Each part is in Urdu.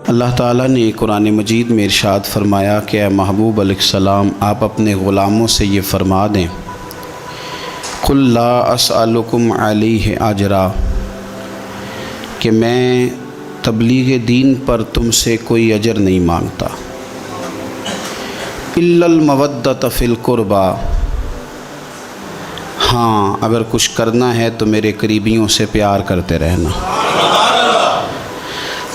اللہ تعالیٰ نے قرآن مجید میں ارشاد فرمایا کہ اے محبوب علیہ السلام آپ اپنے غلاموں سے یہ فرما دیں قل لا اسألکم علیہ اجرا کہ میں تبلیغ دین پر تم سے کوئی اجر نہیں مانگتا الا المودۃ فی القربی، ہاں اگر کچھ کرنا ہے تو میرے قریبیوں سے پیار کرتے رہنا۔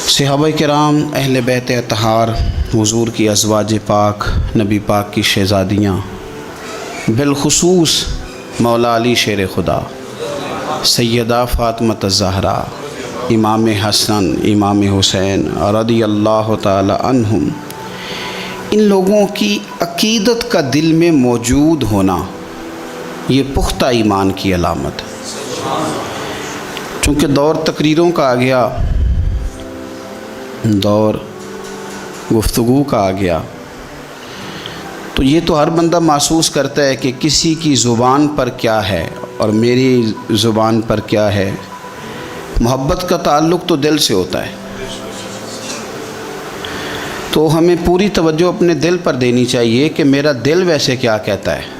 صحابہ کرام، اہل بیت اطہار، حضور کی ازواج پاک، نبی پاک کی شہزادیاں، بالخصوص مولا علی شیر خدا، سیدہ فاطمہ الزہرا، امام حسن، امام حسین رضی اللہ تعالی عنہم، ان لوگوں کی عقیدت کا دل میں موجود ہونا یہ پختہ ایمان کی علامت ہے۔ چونکہ دور تقریروں کا آ گیا، دور گفتگو کا آ گیا، تو یہ تو ہر بندہ محسوس کرتا ہے کہ کسی کی زبان پر کیا ہے اور میری زبان پر کیا ہے۔ محبت کا تعلق تو دل سے ہوتا ہے، تو ہمیں پوری توجہ اپنے دل پر دینی چاہیے کہ میرا دل ویسے کیا کہتا ہے،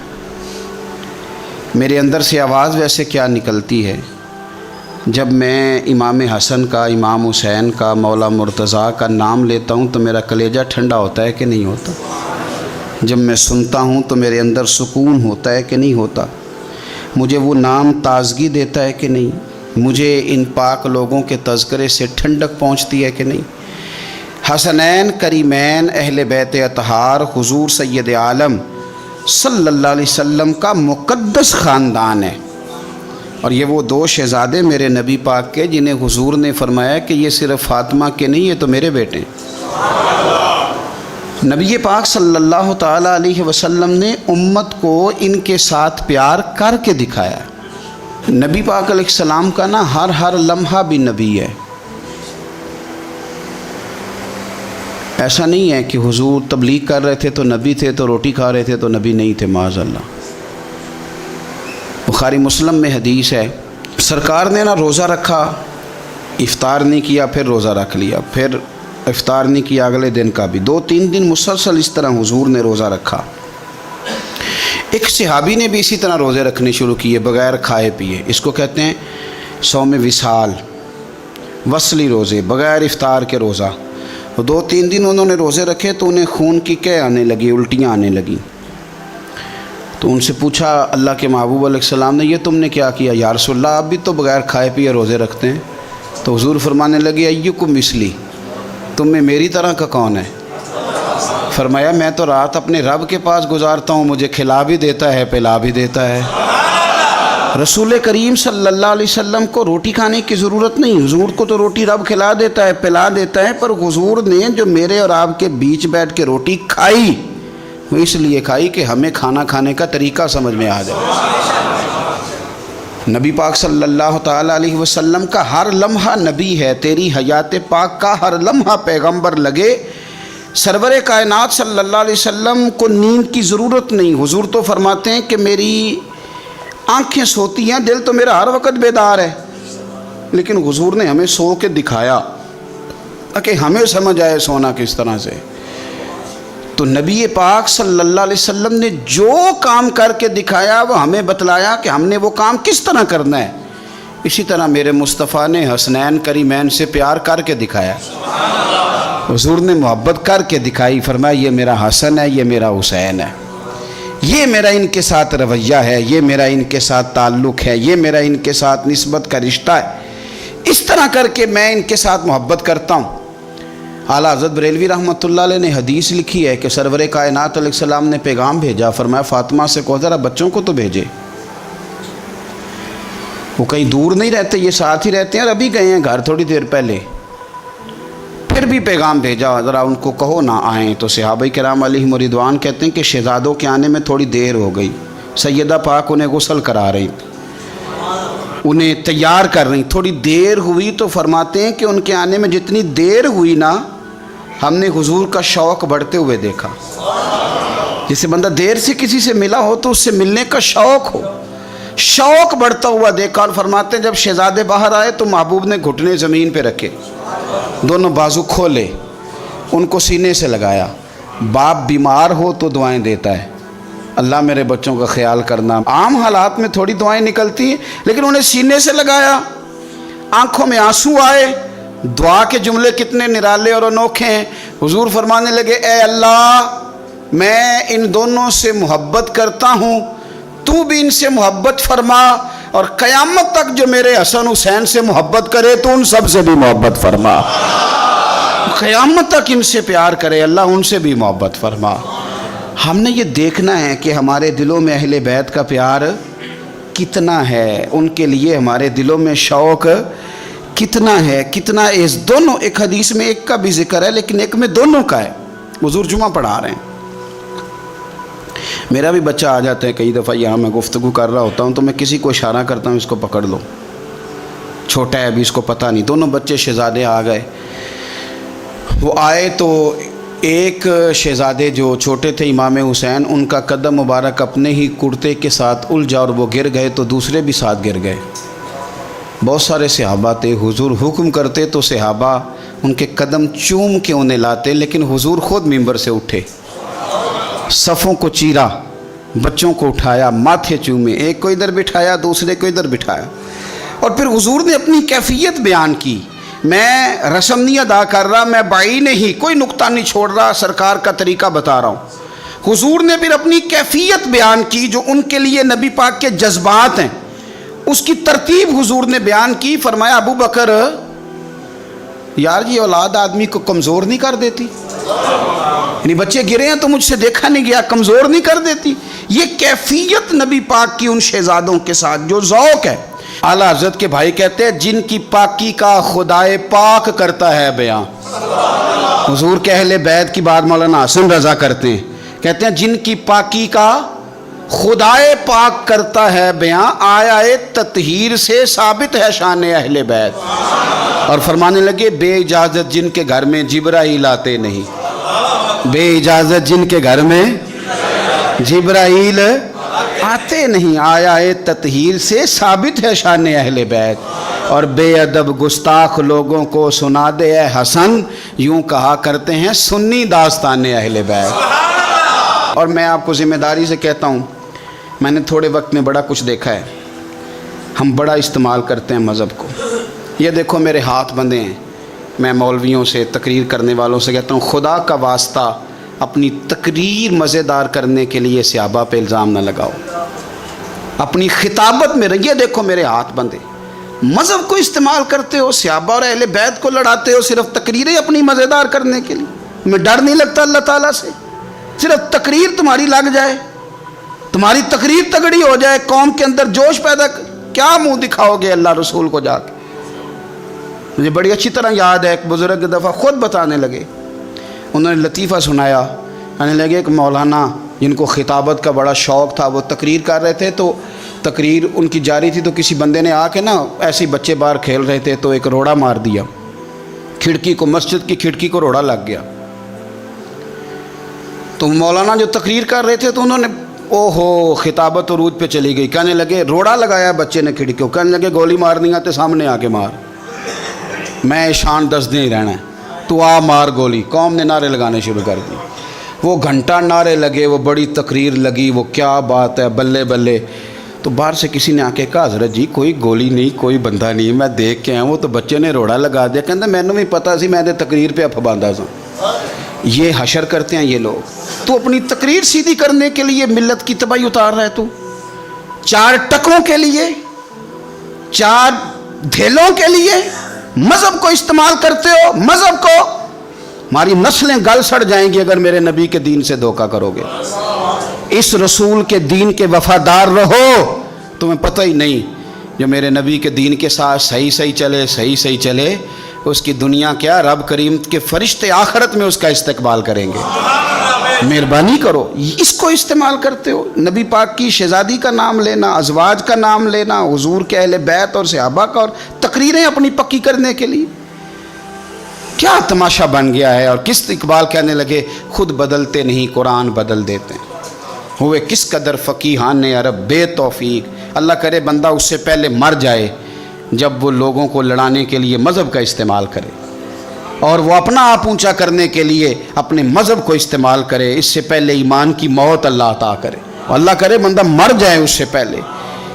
میرے اندر سے آواز ویسے کیا نکلتی ہے۔ جب میں امام حسن کا، امام حسین کا، مولا مرتضیٰ کا نام لیتا ہوں تو میرا کلیجہ ٹھنڈا ہوتا ہے کہ نہیں ہوتا؟ جب میں سنتا ہوں تو میرے اندر سکون ہوتا ہے کہ نہیں ہوتا؟ مجھے وہ نام تازگی دیتا ہے کہ نہیں؟ مجھے ان پاک لوگوں کے تذکرے سے ٹھنڈک پہنچتی ہے کہ نہیں؟ حسنین کریمین، اہل بیت اطہار، حضور سید عالم صلی اللہ علیہ وسلم کا مقدس خاندان ہے، اور یہ وہ دو شہزادے میرے نبی پاک کے جنہیں حضور نے فرمایا کہ یہ صرف فاطمہ کے نہیں، یہ تو میرے بیٹے ہیں۔ نبی پاک صلی اللہ تعالیٰ علیہ وسلم نے امت کو ان کے ساتھ پیار کر کے دکھایا۔ نبی پاک علیہ السلام کا نا ہر لمحہ بھی نبی ہے۔ ایسا نہیں ہے کہ حضور تبلیغ کر رہے تھے تو نبی تھے، تو روٹی کھا رہے تھے تو نبی نہیں تھے، معاذ اللہ۔ بخاری مسلم میں حدیث ہے، سرکار نے نا روزہ رکھا، افطار نہیں کیا، پھر روزہ رکھ لیا، پھر افطار نہیں کیا اگلے دن کا بھی، 2-3 دن مسلسل اس طرح حضور نے روزہ رکھا۔ ایک صحابی نے بھی اسی طرح روزے رکھنے شروع کیے بغیر کھائے پیے، اس کو کہتے ہیں صوم وصال، وصلی روزے، بغیر افطار کے روزہ۔ 2-3 دن انہوں نے روزے رکھے تو انہیں خون کی قے آنے لگی، الٹیاں آنے لگیں۔ تو ان سے پوچھا اللہ کے محبوب علیہ السلام نے، یہ تم نے کیا کیا؟ یا رسول اللہ آپ بھی تو بغیر کھائے پیے روزے رکھتے ہیں۔ تو حضور فرمانے لگے ایکم مثلی، تم میں میری طرح کا کون ہے؟ فرمایا میں تو رات اپنے رب کے پاس گزارتا ہوں، مجھے کھلا بھی دیتا ہے، پلا بھی دیتا ہے۔ رسول کریم صلی اللہ علیہ وسلم کو روٹی کھانے کی ضرورت نہیں، حضور کو تو روٹی رب کھلا دیتا ہے، پلا دیتا ہے، پر حضور نے جو میرے اور آپ کے بیچ بیٹھ کے روٹی کھائی وہ اس لیے کھائی کہ ہمیں کھانا کھانے کا طریقہ سمجھ میں آ جائے۔ نبی پاک صلی اللہ تعالیٰ علیہ وسلم کا ہر لمحہ نبی ہے، تیری حیات پاک کا ہر لمحہ پیغمبر لگے۔ سرور کائنات صلی اللہ علیہ وسلم کو نیند کی ضرورت نہیں، حضور تو فرماتے ہیں کہ میری آنکھیں سوتی ہیں، دل تو میرا ہر وقت بیدار ہے، لیکن حضور نے ہمیں سو کے دکھایا تاکہ ہمیں سمجھ آئے سونا کس طرح سے۔ تو نبی پاک صلی اللہ علیہ وسلم نے جو کام کر کے دکھایا وہ ہمیں بتلایا کہ ہم نے وہ کام کس طرح کرنا ہے۔ اسی طرح میرے مصطفیٰ نے حسنین کریمین سے پیار کر کے دکھایا، حضور نے محبت کر کے دکھائی، فرمایا یہ میرا حسن ہے، یہ میرا حسین ہے، یہ میرا ان کے ساتھ رویہ ہے، یہ میرا ان کے ساتھ تعلق ہے، یہ میرا ان کے ساتھ نسبت کا رشتہ ہے، اس طرح کر کے میں ان کے ساتھ محبت کرتا ہوں۔ اعلیٰ حضرت بریلوی رحمۃ اللہ علیہ نے حدیث لکھی ہے کہ سرور کائنات علیہ السلام نے پیغام بھیجا، فرمایا فاطمہ سے کہو ذرا بچوں کو تو بھیجے، وہ کہیں دور نہیں رہتے، یہ ساتھ ہی رہتے ہیں، اور ابھی گئے ہیں گھر تھوڑی دیر پہلے، پھر بھی پیغام بھیجا ذرا ان کو کہو نہ آئیں۔ تو صحابہ کرام علیہم رضوان کہتے ہیں کہ شہزادوں کے آنے میں تھوڑی دیر ہو گئی، سیدہ پاک انہیں غسل کرا رہی، انہیں تیار کر رہی، تھوڑی دیر ہوئی تو فرماتے ہیں کہ ان کے آنے میں جتنی دیر ہوئی نا، ہم نے حضور کا شوق بڑھتے ہوئے دیکھا۔ جسے بندہ دیر سے کسی سے ملا ہو تو اس سے ملنے کا شوق ہو، شوق بڑھتا ہوا دیکھا، اور فرماتے ہیں جب شہزادے باہر آئے تو محبوب نے گھٹنے زمین پہ رکھے، دونوں بازو کھولے، ان کو سینے سے لگایا. باپ بیمار ہو تو دعائیں دیتا ہے, اللہ میرے بچوں کا خیال کرنا. عام حالات میں تھوڑی دعائیں نکلتی ہیں, لیکن انہیں سینے سے لگایا, آنکھوں میں آنسو آئے. دعا کے جملے کتنے نرالے اور انوکھے ہیں. حضور فرمانے لگے, اے اللہ میں ان دونوں سے محبت کرتا ہوں, تو بھی ان سے محبت فرما, اور قیامت تک جو میرے حسن حسین سے محبت کرے تو ان سب سے بھی محبت فرما. قیامت تک ان سے پیار کرے اللہ, ان سے بھی محبت فرما. ہم نے یہ دیکھنا ہے کہ ہمارے دلوں میں اہل بیت کا پیار کتنا ہے, ان کے لیے ہمارے دلوں میں شوق کتنا ہے, کتنا. اس دونوں, ایک حدیث میں ایک کا بھی ذکر ہے لیکن ایک میں دونوں کا ہے. حضور جمعہ پڑھا رہے ہیں, میرا بھی بچہ آ جاتا ہے کئی دفعہ یہاں, میں گفتگو کر رہا ہوتا ہوں تو میں کسی کو اشارہ کرتا ہوں, اس کو پکڑ لو, چھوٹا ہے ابھی, اس کو پتہ نہیں. دونوں بچے شہزادے آ گئے. وہ آئے تو ایک شہزادے جو چھوٹے تھے امام حسین, ان کا قدم مبارک اپنے ہی کرتے کے ساتھ الجھا اور وہ گر گئے, تو دوسرے بھی ساتھ گر گئے. بہت سارے صحابہ تھے, حضور حکم کرتے تو صحابہ ان کے قدم چوم کے انہیں لاتے, لیکن حضور خود ممبر سے اٹھے, صفوں کو چیرا, بچوں کو اٹھایا, ماتھے چومے, ایک کو ادھر بٹھایا دوسرے کو ادھر بٹھایا. اور پھر حضور نے اپنی کیفیت بیان کی. میں رسم نہیں ادا کر رہا, میں بائی نہیں, کوئی نقطہ نہیں چھوڑ رہا, سرکار کا طریقہ بتا رہا ہوں. حضور نے پھر اپنی کیفیت بیان کی جو ان کے لیے نبی پاک کے جذبات ہیں, اس کی ترتیب حضور نے بیان کی. فرمایا, ابو بکر یار یہ اولاد آدمی کو کمزور نہیں کر دیتی, یعنی بچے گرے ہیں تو مجھ سے دیکھا نہیں گیا, کمزور نہیں کر دیتی. یہ کیفیت نبی پاک کی ان شہزادوں کے ساتھ جو ذوق ہے. اعلیٰ حضرت کے بھائی کہتے ہیں, جن کی پاکی کا خدائے پاک کرتا ہے بیان. حضور کے اہل بیت کی بات مولانا حسن رضا کرتے ہیں, کہتے ہیں جن کی پاکی کا خدائے پاک کرتا ہے بیان, آیا تطہیر سے ثابت ہے شان اہل بیت. اور فرمانے لگے, بے اجازت جن کے گھر میں جبرائیل آتے نہیں, بے اجازت جن کے گھر میں جبرائیل آتے نہیں, آیا تطہیر سے ثابت ہے شان اہل بیت. اور بے ادب گستاخ لوگوں کو سنا دے اے حسن, یوں کہا کرتے ہیں سنی داستان اہل بیت. اور میں آپ کو ذمہ داری سے کہتا ہوں, میں نے تھوڑے وقت میں بڑا کچھ دیکھا ہے. ہم بڑا استعمال کرتے ہیں مذہب کو. یہ دیکھو میرے ہاتھ بندھے ہیں, میں مولویوں سے, تقریر کرنے والوں سے کہتا ہوں, خدا کا واسطہ اپنی تقریر مزیدار کرنے کے لیے صحابہ پہ الزام نہ لگاؤ. اپنی خطابت میں یہ دیکھو میرے ہاتھ بندھے, مذہب کو استعمال کرتے ہو, صحابہ اور اہل بیت کو لڑاتے ہو صرف تقریریں اپنی مزیدار کرنے کے لیے. میں ڈر نہیں لگتا اللہ تعالیٰ سے, صرف تقریر تمہاری لگ جائے, تمہاری تقریر تگڑی ہو جائے, قوم کے اندر جوش پیدا, کیا منہ دکھاؤ گے اللہ رسول کو جا کے. مجھے بڑی اچھی طرح یاد ہے, ایک بزرگ دفعہ خود بتانے لگے, انہوں نے لطیفہ سنایا. کہنے لگے ایک مولانا جن کو خطابت کا بڑا شوق تھا, وہ تقریر کر رہے تھے, تو تقریر ان کی جاری تھی, تو کسی بندے نے آ کے نا, ایسے بچے باہر کھیل رہے تھے, تو ایک روڑا مار دیا کھڑکی کو, مسجد کی کھڑکی کو روڑا لگ گیا. تو مولانا جو تقریر کر رہے تھے تو انہوں نے, او ہو, خطابت عروج پہ چلی گئی. کہنے لگے روڑا لگایا بچے نے کھڑکی کو, کہنے لگے گولی مار نہیں آتے سامنے آ کے مار, میں شان 10 دن ہی رہنا ہے, تو آ مار گولی. قوم نے نعرے لگانے شروع کر دی, وہ گھنٹہ نعرے لگے, وہ بڑی تقریر لگی, وہ کیا بات ہے, بلے بلے. تو باہر سے کسی نے آ کے کہا, حضرت جی کوئی گولی نہیں, کوئی بندہ نہیں, میں دیکھ کے آیا ہوں, تو بچے نے روڑا لگا دیا. کہتا مینوں بھی پتا سی, میں تے تقریر پہ اف باندھا سا. یہ حشر کرتے ہیں یہ لوگ. تو اپنی تقریر سیدھی کرنے کے لیے ملت کی تباہی اتار رہا ہے, تو 4 ٹکوں کے لیے, 4 دھیلوں کے لیے مذہب کو استعمال کرتے ہو. مذہب کو, ہماری نسلیں گل سڑ جائیں گی اگر میرے نبی کے دین سے دھوکہ کرو گے. اس رسول کے دین کے وفادار رہو, تمہیں پتہ ہی نہیں, جو میرے نبی کے دین کے ساتھ صحیح چلے, اس کی دنیا کیا, رب کریم کے فرشتے آخرت میں اس کا استقبال کریں گے. مہربانی کرو, اس کو استعمال کرتے ہو. نبی پاک کی شہزادی کا نام لینا, ازواج کا نام لینا, حضور کے اہل بیت اور صحابہ کا, اور تقریریں اپنی پکی کرنے کے لیے. کیا تماشا بن گیا ہے. اور کس اقبال کہنے لگے, خود بدلتے نہیں قرآن بدل دیتے ہیں, ہوئے کس قدر فقیہان عرب بے توفیق. اللہ کرے بندہ اس سے پہلے مر جائے جب وہ لوگوں کو لڑانے کے لیے مذہب کا استعمال کرے. اور وہ اپنا آپ اونچا کرنے کے لیے اپنے مذہب کو استعمال کرے، اس سے پہلے ایمان کی موت اللہ عطا کرے، اللہ کرے بندہ مر جائے اس سے پہلے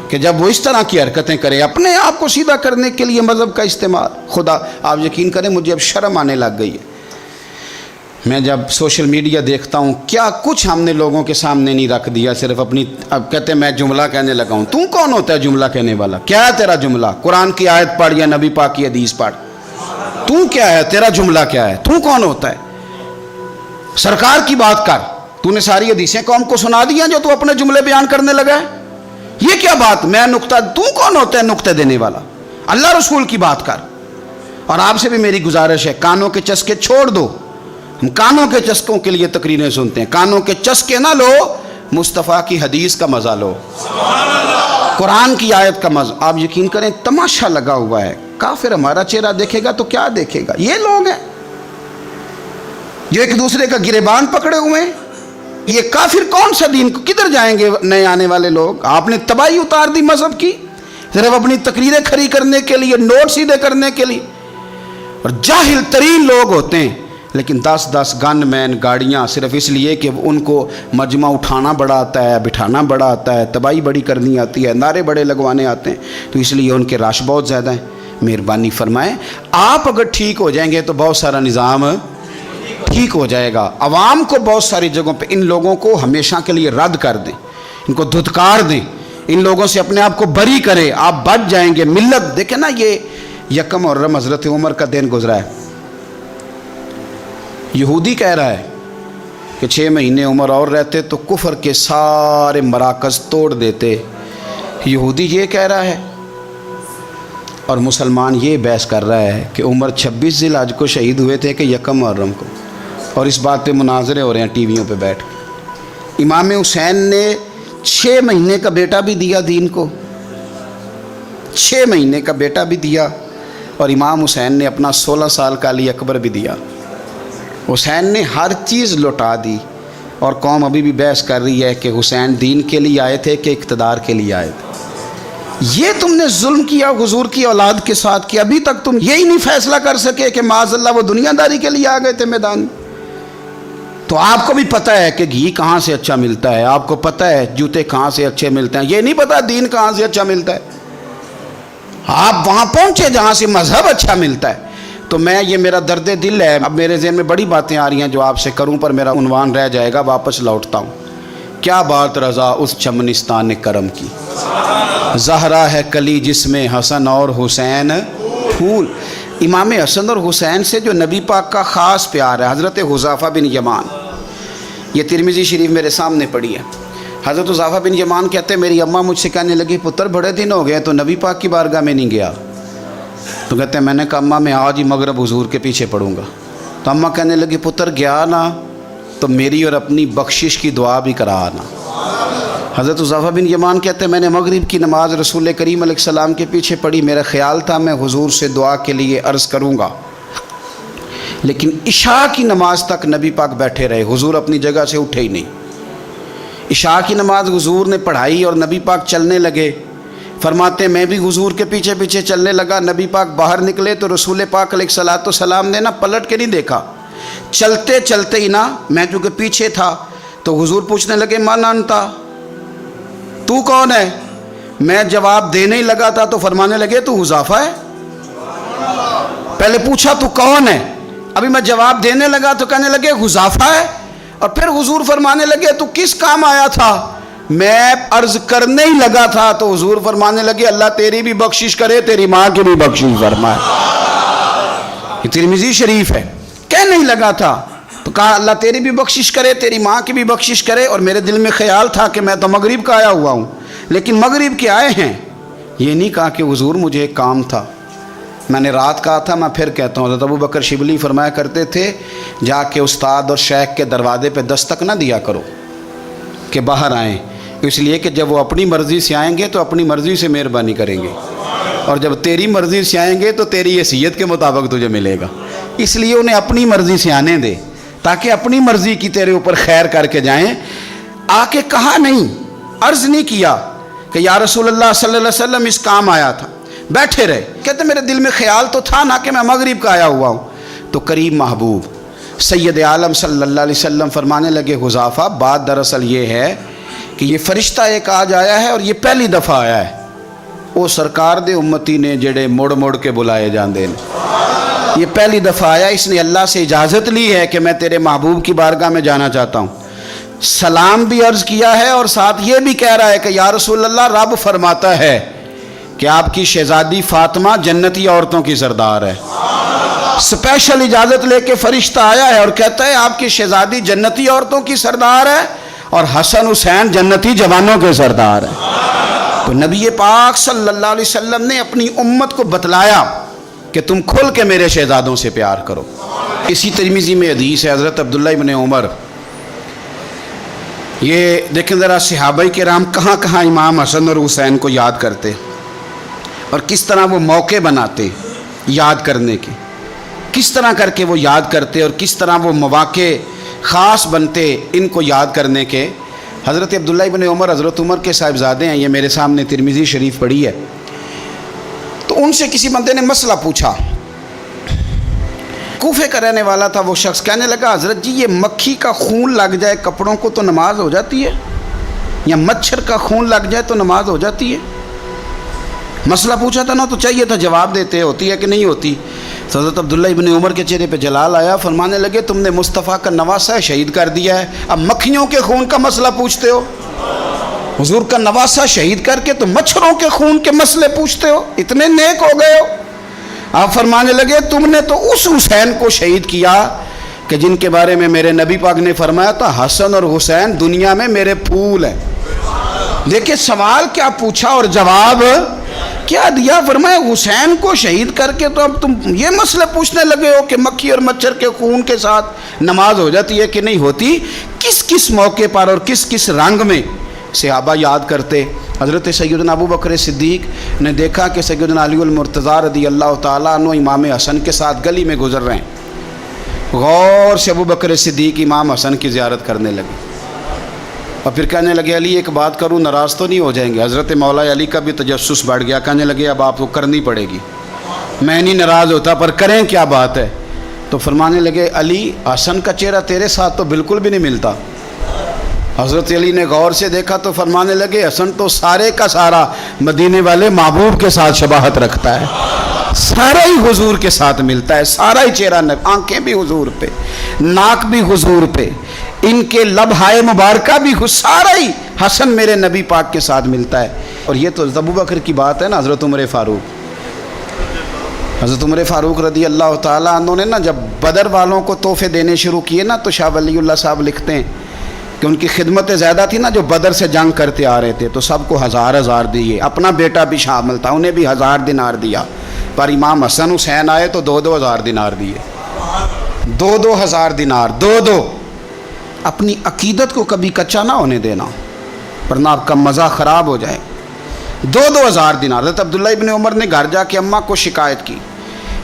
کہ جب وہ اس طرح کی حرکتیں کرے اپنے آپ کو سیدھا کرنے کے لیے مذہب کا استعمال۔ خدا آپ یقین کریں مجھے اب شرم آنے لگ گئی ہے، میں جب سوشل میڈیا دیکھتا ہوں کیا کچھ ہم نے لوگوں کے سامنے نہیں رکھ دیا، صرف اپنی، اب کہتے ہیں میں جملہ کہنے لگا ہوں۔ تو کون ہوتا ہے جملہ کہنے والا؟ کیا ہے تیرا جملہ؟ قرآن کی آیت پڑھ یا نبی پاک کی حدیث پڑھ، تو کیا ہے؟ تیرا جملہ کیا ہے؟ تو کون ہوتا ہے؟ سرکار کی بات کر، تو نے ساری حدیثیں قوم کو سنا دیا جو تو اپنے جملے بیان کرنے لگا ہے؟ یہ کیا بات؟ میں نقطہ، تو کون ہوتا ہے نقطہ دینے والا؟ اللہ رسول کی بات کر۔ اور آپ سے بھی میری گزارش ہے کانوں کے چسکے چھوڑ دو، ہم کانوں کے چسکوں کے لیے تقریریں سنتے ہیں، کانوں کے چسکے نہ لو، مصطفیٰ کی حدیث کا مزہ لو، قرآن کی آیت کا مزہ۔ آپ یقین کریں تماشا لگا ہوا ہے، کافر ہمارا چہرہ دیکھے گا تو کیا دیکھے گا؟ یہ لوگ ہیں جو ایک دوسرے کا گریبان پکڑے ہوئے ہیں، یہ کافر کون سا دین کو، کدھر جائیں گے نئے آنے والے لوگ؟ آپ نے تباہی اتار دی مذہب کی، صرف اپنی تقریریں کھڑی کرنے کے لیے، نوٹ سیدھے کرنے کے لیے۔ اور جاہل ترین لوگ ہوتے ہیں لیکن 10 گن مین گاڑیاں صرف اس لیے کہ ان کو مجمع اٹھانا بڑا آتا ہے، بٹھانا بڑا آتا ہے، تباہی بڑی کرنی آتی ہے، نعرے بڑے لگوانے آتے ہیں، تو اس لیے ان کے رش بہت زیادہ ہیں۔ مہربانی فرمائیں آپ اگر ٹھیک ہو جائیں گے تو بہت سارا نظام ٹھیک ہو جائے گا۔ عوام کو بہت ساری جگہوں پہ ان لوگوں کو ہمیشہ کے لیے رد کر دیں، ان کو دھتکار دیں، ان لوگوں سے اپنے آپ کو بری کریں، آپ بچ جائیں گے۔ ملت دیکھیں نا، یہ یکم محرم حضرت عمر کا دن گزرا ہے، یہودی کہہ رہا ہے کہ 6 مہینے عمر اور رہتے تو کفر کے سارے مراکز توڑ دیتے، یہودی یہ کہہ رہا ہے، اور مسلمان یہ بحث کر رہا ہے کہ عمر 26 ذی الحج کو شہید ہوئے تھے کہ یکم محرم کو، اور اس بات پہ مناظرے ہو رہے ہیں ٹی ویوں پہ بیٹھ کے۔ امام حسین نے 6 مہینے کا بیٹا بھی دیا دین کو، 6 مہینے کا بیٹا بھی دیا، اور امام حسین نے اپنا 16 سال کا علی اکبر بھی دیا۔ حسین نے ہر چیز لوٹا دی، اور قوم ابھی بھی بحث کر رہی ہے کہ حسین دین کے لیے آئے تھے کہ اقتدار کے لیے آئے تھے۔ یہ تم نے ظلم کیا حضور کی اولاد کے ساتھ کہ ابھی تک تم یہی نہیں فیصلہ کر سکے کہ معاذ اللہ وہ دنیا داری کے لیے آ گئے تھے میدان۔ تو آپ کو بھی پتہ ہے کہ گھی کہاں سے اچھا ملتا ہے، آپ کو پتہ ہے جوتے کہاں سے اچھے ملتے ہیں، یہ نہیں پتہ دین کہاں سے اچھا ملتا ہے۔ آپ وہاں پہنچے جہاں سے مذہب اچھا ملتا ہے۔ تو میں، یہ میرا درد دل ہے، اب میرے ذہن میں بڑی باتیں آ رہی ہیں جو آپ سے کروں پر میرا عنوان رہ جائے گا، واپس لوٹتا ہوں۔ کیا بات رضا اس چمنستان کرم کی، زہرا ہے کلی جس میں حسن اور حسین پھول۔ امام حسن اور حسین سے جو نبی پاک کا خاص پیار ہے، حضرت حذیفہ بن یمان، یہ ترمذی شریف میرے سامنے پڑھی ہے۔ حضرت حذیفہ بن یمان کہتے ہیں میری اماں مجھ سے کہنے لگی پتر بڑے دن ہو گئے تو نبی پاک کی بارگاہ میں نہیں گیا، تو کہتے ہیں میں نے کہا اماں میں آج ہی مغرب حضور کے پیچھے پڑھوں گا، تو اماں کہنے لگی پتر گیا نا تو میری اور اپنی بخشش کی دعا بھی کرا آنا۔ حضرت حذیفہ بن یمان کہتے ہیں میں نے مغرب کی نماز رسول کریم علیہ السلام کے پیچھے پڑھی، میرا خیال تھا میں حضور سے دعا کے لیے عرض کروں گا، لیکن عشاء کی نماز تک نبی پاک بیٹھے رہے، حضور اپنی جگہ سے اٹھے ہی نہیں۔ عشاء کی نماز حضور نے پڑھائی اور نبی پاک چلنے لگے، فرماتے ہیں میں بھی حضور کے پیچھے پیچھے چلنے لگا، نبی پاک باہر نکلے تو رسول پاک علیہ الصلوۃ والسلام نے نا پلٹ کے نہیں دیکھا، چلتے چلتے ہی نا، میں چونکہ پیچھے تھا تو حضور پوچھنے لگے من انتا، تو کون ہے؟ میں جواب دینے ہی لگا تھا تو فرمانے لگے تو حذیفہ ہے۔ پہلے پوچھا تو کون ہے، ابھی میں جواب دینے لگا تو کہنے لگے حذیفہ ہے، اور پھر حضور فرمانے لگے تو کس کام آیا تھا؟ میں عرض کرنے ہی لگا تھا تو حضور فرمانے لگے اللہ تیری بھی بخشش کرے تیری ماں کی بھی بخشش فرمائے۔ یہ ترمذی شریف ہے، کہنے ہی لگا تھا تو کہا اللہ تیری بھی بخشش کرے تیری ماں کی بھی بخشش کرے، اور میرے دل میں خیال تھا کہ میں تو مغرب کا آیا ہوا ہوں، لیکن مغرب کے آئے ہیں، یہ نہیں کہا کہ حضور مجھے ایک کام تھا۔ میں نے رات کہا تھا، میں پھر کہتا ہوں، حضرت ابو بکر شبلی فرمایا کرتے تھے جا کے استاد اور شیخ کے دروازے پہ دستک نہ دیا کرو کہ باہر آئیں، اس لیے کہ جب وہ اپنی مرضی سے آئیں گے تو اپنی مرضی سے مہربانی کریں گے، اور جب تیری مرضی سے آئیں گے تو تیری حیثیت کے مطابق تجھے ملے گا، اس لیے انہیں اپنی مرضی سے آنے دے تاکہ اپنی مرضی کی تیرے اوپر خیر کر کے جائیں۔ آ کے کہا نہیں، عرض نہیں کیا کہ یا رسول اللہ صلی اللہ علیہ وسلم اس کام آیا تھا، بیٹھے رہے، کہتے میرے دل میں خیال تو تھا نا کہ میں مغرب کا آیا ہوا ہوں، تو قریب محبوب سید عالم صلی اللہ علیہ وسلم فرمانے لگے حذیفہ بات دراصل یہ ہے کہ یہ فرشتہ ایک آج آیا ہے اور یہ پہلی دفعہ آیا ہے، وہ سرکار دے امتی نے جڑے مڑ مڑ کے بلائے جاندے ہیں، یہ پہلی دفعہ آیا، اس نے اللہ سے اجازت لی ہے کہ میں تیرے محبوب کی بارگاہ میں جانا چاہتا ہوں، سلام بھی عرض کیا ہے اور ساتھ یہ بھی کہہ رہا ہے کہ یا رسول اللہ رب فرماتا ہے کہ آپ کی شہزادی فاطمہ جنتی عورتوں کی سردار ہے۔ سپیشل اجازت لے کے فرشتہ آیا ہے اور کہتا ہے آپ کی شہزادی جنتی عورتوں کی سردار ہے اور حسن حسین جنتی جوانوں کے سردار ہے۔ تو نبی پاک صلی اللہ علیہ وسلم نے اپنی امت کو بتلایا کہ تم کھل کے میرے شہزادوں سے پیار کرو۔ اسی ترمذی میں حدیث ہے حضرت عبداللہ ابن عمر، یہ دیکھیں ذرا صحابہ کرام کہاں کہاں امام حسن اور حسین کو یاد کرتے اور کس طرح وہ موقع بناتے یاد کرنے کے، کس طرح کر کے وہ یاد کرتے اور کس طرح وہ مواقع خاص بنتے ان کو یاد کرنے کے۔ حضرت عبداللہ ابن عمر حضرت عمر کے صاحبزادے ہیں، یہ میرے سامنے ترمذی شریف پڑھی ہے، تو ان سے کسی بندے نے مسئلہ پوچھا، کوفے کا رہنے والا تھا وہ شخص، کہنے لگا حضرت جی یہ مکھی کا خون لگ جائے کپڑوں کو تو نماز ہو جاتی ہے، یا مچھر کا خون لگ جائے تو نماز ہو جاتی ہے؟ مسئلہ پوچھا تھا نا تو چاہیے تھا جواب دیتے، ہوتی ہے کہ نہیں ہوتی؟ تو حضرت عبداللہ ابن عمر کے چہرے پہ جلال آیا، فرمانے لگے تم نے مصطفیٰ کا نواسہ شہید کر دیا ہے، اب مکھیوں کے خون کا مسئلہ پوچھتے ہو؟ حضور کا نواسہ شہید کر کے تو مچھروں کے خون کے مسئلے پوچھتے ہو؟ اتنے نیک ہو گئے ہو؟ آپ فرمانے لگے تم نے تو اس حسین کو شہید کیا کہ جن کے بارے میں میرے نبی پاک نے فرمایا تھا حسن اور حسین دنیا میں میرے پھول ہیں۔ دیکھیں سوال کیا پوچھا اور جواب کیا دیا، فرمایا حسین کو شہید کر کے تو اب تم یہ مسئلہ پوچھنے لگے ہو کہ مکھی اور مچھر کے خون کے ساتھ نماز ہو جاتی ہے کہ نہیں ہوتی؟ کس کس موقع پر اور کس کس رنگ میں صحابہ یاد کرتے۔ حضرت سیدنا ابو بکر صدیق نے دیکھا کہ سیدنا علی المرتضیٰ رضی اللہ تعالیٰ عنہ امام حسن کے ساتھ گلی میں گزر رہے ہیں، غور سے ابو بکر صدیق امام حسن کی زیارت کرنے لگے اور پھر کہنے لگے علی ایک بات کروں ناراض تو نہیں ہو جائیں گے؟ حضرت مولا علی کا بھی تجسس بڑھ گیا، کہنے لگے اب آپ کو کرنی پڑے گی، میں نہیں ناراض ہوتا پر کریں کیا بات ہے؟ تو فرمانے لگے علی حسن کا چہرہ تیرے ساتھ تو بالکل بھی نہیں ملتا۔ حضرت علی نے غور سے دیکھا تو فرمانے لگے حسن تو سارے کا سارا مدینے والے محبوب کے ساتھ شباہت رکھتا ہے، سارا ہی حضور کے ساتھ ملتا ہے، سارا ہی چہرہ، آنکھیں بھی حضور پہ، ناک بھی حضور پہ، ان کے لب ہائے مبارکہ بھی، سارا ہی حسن میرے نبی پاک کے ساتھ ملتا ہے۔ اور یہ تو ابو بکر کی بات ہے نا، حضرت عمر فاروق رضی اللہ تعالیٰ عنہ نے نا جب بدر والوں کو تحفے دینے شروع کیے نا تو شاہ ولی اللہ صاحب لکھتے ہیں کہ ان کی خدمتیں زیادہ تھی نا، جو بدر سے جنگ کرتے آ رہے تھے تو سب کو 1000 دیے، اپنا بیٹا بھی شامل تھا، انہیں بھی 1000 دینار دیا، پر امام حسن حسین آئے تو 2-2 دینار دیے، 2-2 دینار، 2 اپنی عقیدت کو کبھی کچا نہ ہونے دینا ورنہ آپ کا مزہ خراب ہو جائے۔ 2-2 دینار۔ حضرت عبداللہ ابن عمر نے گھر جا کے اماں کو شکایت کی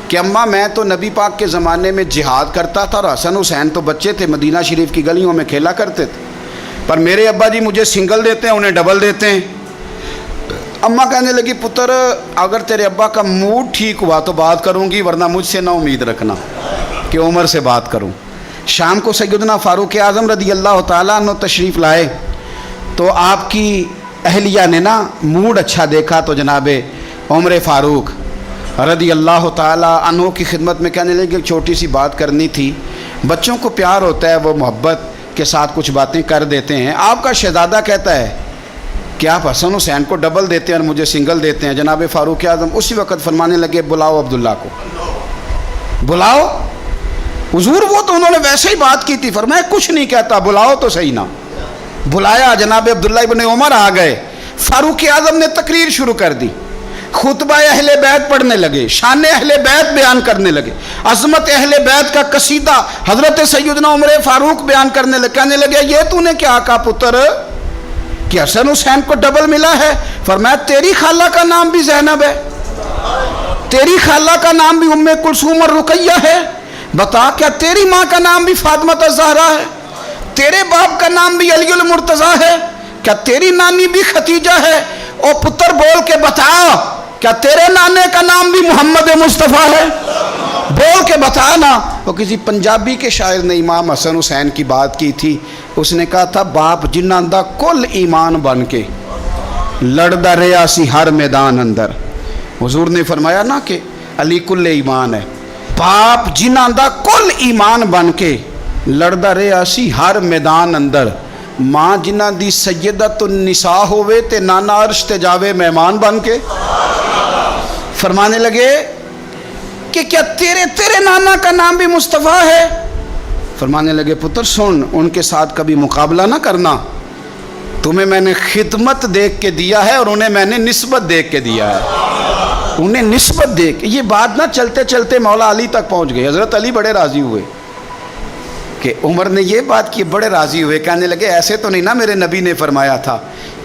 کہ اماں میں تو نبی پاک کے زمانے میں جہاد کرتا تھا اور حسن حسین تو بچے تھے، مدینہ شریف کی گلیوں میں کھیلا کرتے تھے، پر میرے ابا جی مجھے سنگل دیتے ہیں انہیں ڈبل دیتے ہیں۔ اماں کہنے لگی پتر اگر تیرے ابا کا موڈ ٹھیک ہوا تو بات کروں گی ورنہ مجھ سے نہ امید رکھنا کہ عمر سے بات کروں۔ شام کو سیدنا فاروق اعظم رضی اللہ تعالیٰ عنہ تشریف لائے تو آپ کی اہلیہ نے نا موڈ اچھا دیکھا تو جناب عمر فاروق رضی اللہ تعالیٰ عنہ کی خدمت میں کہنے لگے ایک چھوٹی سی بات کرنی تھی، بچوں کو پیار ہوتا ہے وہ محبت کے ساتھ کچھ باتیں کر دیتے ہیں، آپ کا شہزادہ کہتا ہے کہ آپ حسن حسین کو ڈبل دیتے ہیں اور مجھے سنگل دیتے ہیں۔ جناب فاروق اعظم اسی وقت فرمانے لگے بلاؤ عبداللہ کو، بلاؤ۔ حضور وہ تو انہوں نے ویسے ہی بات کی تھی، فرمایا کچھ نہیں کہتا، بلاؤ تو صحیح نا۔ بلایا، جناب عبداللہ ابن عمر آ گئے، فاروق اعظم نے تقریر شروع کر دی، خطبہ اہل بیت پڑھنے لگے، شان اہل بیت بیان کرنے لگے، عظمت اہل بیت کا قصیدہ حضرت سیدنا عمر فاروق بیان کرنے لگے۔ کہنے لگے یہ تو نے کیا کہا پتر کہ حسن حسین کو ڈبل ملا ہے؟ فرمایا تیری خالہ کا نام بھی زینب ہے، تیری خالہ کا نام بھی ام کلثوم اور رقیہ ہے، بتا کیا تیری ماں کا نام بھی فاطمہ الزہرا ہے، تیرے باپ کا نام بھی علی المرتضیٰ ہے، کیا تیری نانی بھی ختیجہ ہے؟ او پتر بول کے بتا کیا تیرے نانے کا نام بھی محمد مصطفیٰ ہے؟ بول کے بتانا. وہ کسی پنجابی کے شاعر نے امام حسن حسین کی بات کی تھی. اس نے کہا تھا باپ جنہاں دا کل ایمان بن کے لڑدا رہا سی ہر میدان اندر. حضور نے فرمایا نا کہ علی کل ایمان ہے. باپ جنہاں دا کل ایمان بن کے لڑدا رہا سی ہر میدان اندر. ماں جنہاں دی سیدۃ النساء ہوئے تے نانا عرش تے جاوے مہمان بن کے. فرمانے لگے کہ کیا تیرے نانا کا نام بھی مصطفیٰ ہے؟ فرمانے لگے پتر سن، ان کے ساتھ کبھی مقابلہ نہ کرنا. تمہیں میں نے خدمت دیکھ کے دیا ہے اور انہیں میں نے نسبت دیکھ کے دیا ہے. انہیں نسبت دیکھ. یہ بات نہ چلتے چلتے مولا علی تک پہنچ گئی. حضرت علی بڑے راضی ہوئے کہ عمر نے یہ بات کی. بڑے راضی ہوئے، کہنے لگے ایسے تو نہیں نا میرے نبی نے فرمایا تھا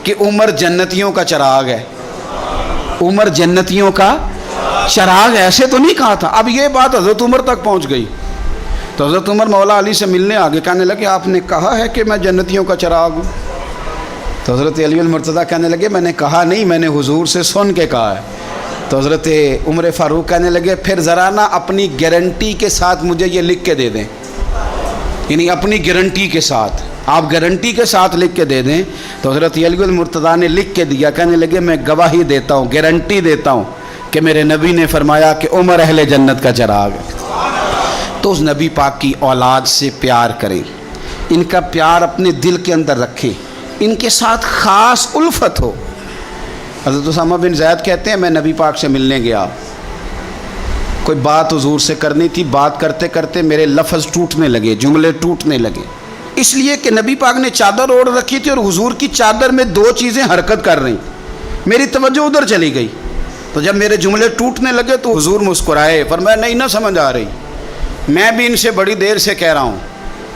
کہ عمر جنتیوں کا چراغ ہے. عمر جنتیوں کا چراغ ایسے تو نہیں کہا تھا. اب یہ بات حضرت عمر تک پہنچ گئی تو حضرت عمر مولا علی سے ملنے آگے. کہنے لگے آپ نے کہا ہے کہ میں جنتیوں کا چراغ ہوں. تو حضرت علی المرتضیٰ کہنے لگے میں نے کہا نہیں، میں نے حضور سے سن کے کہا ہے. تو حضرت عمر فاروق کہنے لگے پھر ذرا نا اپنی گارنٹی کے ساتھ مجھے یہ لکھ کے دے دیں. یعنی اپنی گارنٹی کے ساتھ، آپ گارنٹی کے ساتھ لکھ کے دے دیں. تو حضرت علی المرتضیٰ نے لکھ کے دیا. کہنے لگے میں گواہی دیتا ہوں، گارنٹی دیتا ہوں کہ میرے نبی نے فرمایا کہ عمر اہل جنت کا چراغ ہے. تو اس نبی پاک کی اولاد سے پیار کریں، ان کا پیار اپنے دل کے اندر رکھیں، ان کے ساتھ خاص الفت ہو. حضرت اسامہ بن زید کہتے ہیں میں نبی پاک سے ملنے گیا، کوئی بات حضور سے کرنی تھی. بات کرتے کرتے میرے لفظ ٹوٹنے لگے، جملے ٹوٹنے لگے، اس لیے کہ نبی پاک نے چادر اوڑھ رکھی تھی اور حضور کی چادر میں دو چیزیں حرکت کر رہی. میری توجہ ادھر چلی گئی. تو جب میرے جملے ٹوٹنے لگے تو حضور مسکرائے، فرمایا نہیں نہ سمجھ آ رہی، میں بھی ان سے بڑی دیر سے کہہ رہا ہوں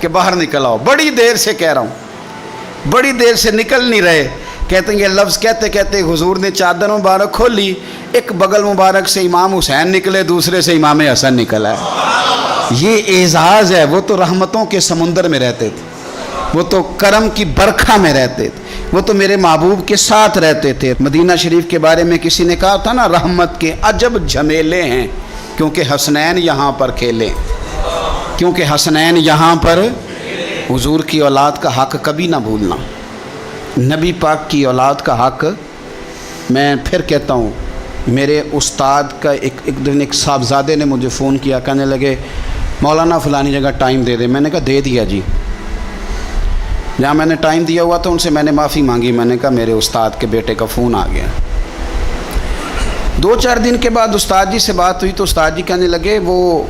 کہ باہر نکل آؤ. بڑی دیر سے کہہ رہا ہوں، بڑی دیر سے نکل نہیں رہے. کہتے ہیں یہ لفظ کہتے کہتے حضور نے چادر مبارک کھولی. ایک بغل مبارک سے امام حسین نکلے، دوسرے سے امام حسن نکلا ہے. یہ اعزاز ہے. وہ تو رحمتوں کے سمندر میں رہتے تھے، وہ تو کرم کی برکھا میں رہتے تھے، وہ تو میرے محبوب کے ساتھ رہتے تھے. مدینہ شریف کے بارے میں کسی نے کہا تھا نا رحمت کے عجب جھمیلے ہیں کیونکہ حسنین یہاں پر کھیلے. کیونکہ حسنین یہاں پر. حضور کی اولاد کا حق کبھی نہ بھولنا، نبی پاک کی اولاد کا حق. میں پھر کہتا ہوں، میرے استاد کا ایک دن ایک صاحبزادے نے مجھے فون کیا. کہنے لگے مولانا فلانی جگہ ٹائم دے دے. میں نے کہا دے دیا جی. جہاں میں نے ٹائم دیا ہوا تو ان سے میں نے معافی مانگی. میں نے کہا میرے استاد کے بیٹے کا فون آ گیا. 2-4 دن کے بعد استاد جی سے بات ہوئی تو استاد جی کہنے لگے وہ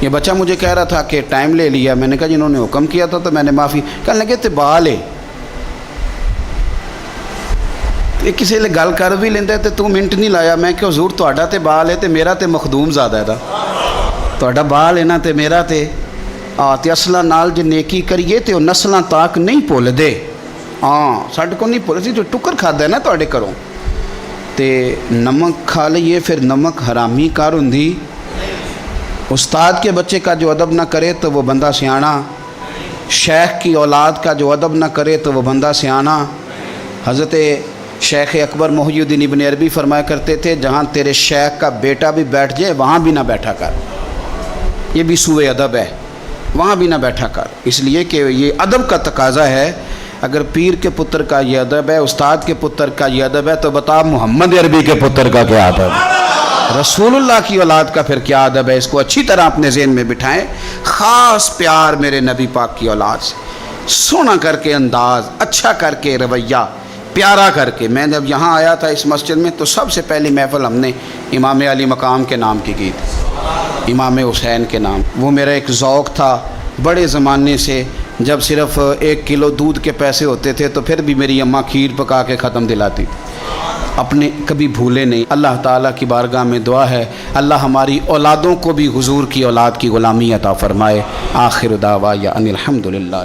یہ بچہ مجھے کہہ رہا تھا کہ ٹائم لے لیا. میں نے کہا جنہوں نے حکم کیا تھا تو میں نے معافی. کہنے لگے تے بال ہے کسی لے گل کر بھی لیندے تے تو منٹ نہیں لایا. میں کہ حضور تہاڈا تے بال ہے تے میرا تے مخدوم زیادہ ہے. تہاڈا بال ہے نا تے میرا تے تے اصلاں نال جے نیکی کریے تے وہ نسلاں تاک نہیں بھول دے. ساڈے کو نہیں بھول سی جو ٹکر کھادا ہے نا تہاڈے گھروں تے نمک کھا لئیے پھر نمک حرامی کار ہوندی. استاد کے بچے کا جو ادب نہ کرے تو وہ بندہ سیانا. شیخ کی اولاد کا جو ادب نہ کرے تو وہ بندہ سیانا. حضرت شیخ اکبر محی الدین ابن عربی فرمایا کرتے تھے جہاں تیرے شیخ کا بیٹا بھی بیٹھ جائے وہاں بھی نہ بیٹھا کر. یہ بھی سوء ادب ہے، وہاں بھی نہ بیٹھا کر. اس لیے کہ یہ ادب کا تقاضا ہے. اگر پیر کے پتر کا یہ ادب ہے، استاد کے پتر کا یہ ادب ہے تو بتا محمد عربی کے پتر کا کیا ادب ہے، رسول اللہ کی اولاد کا پھر کیا ادب ہے. اس کو اچھی طرح اپنے ذہن میں بٹھائیں. خاص پیار میرے نبی پاک کی اولاد سے، سونا کر کے انداز، اچھا کر کے رویہ، پیارا کر کے. میں جب یہاں آیا تھا اس مسجد میں تو سب سے پہلی محفل ہم نے امام علی مقام کے نام کی تھی، امام حسین کے نام. وہ میرا ایک ذوق تھا بڑے زمانے سے. جب صرف 1 کلو دودھ کے پیسے ہوتے تھے تو پھر بھی میری اماں کھیر پکا کے ختم دلاتی تھی. اپنے کبھی بھولے نہیں. اللہ تعالیٰ کی بارگاہ میں دعا ہے اللہ ہماری اولادوں کو بھی حضور کی اولاد کی غلامی عطا فرمائے. آخر دعوایا ان الحمدللہ.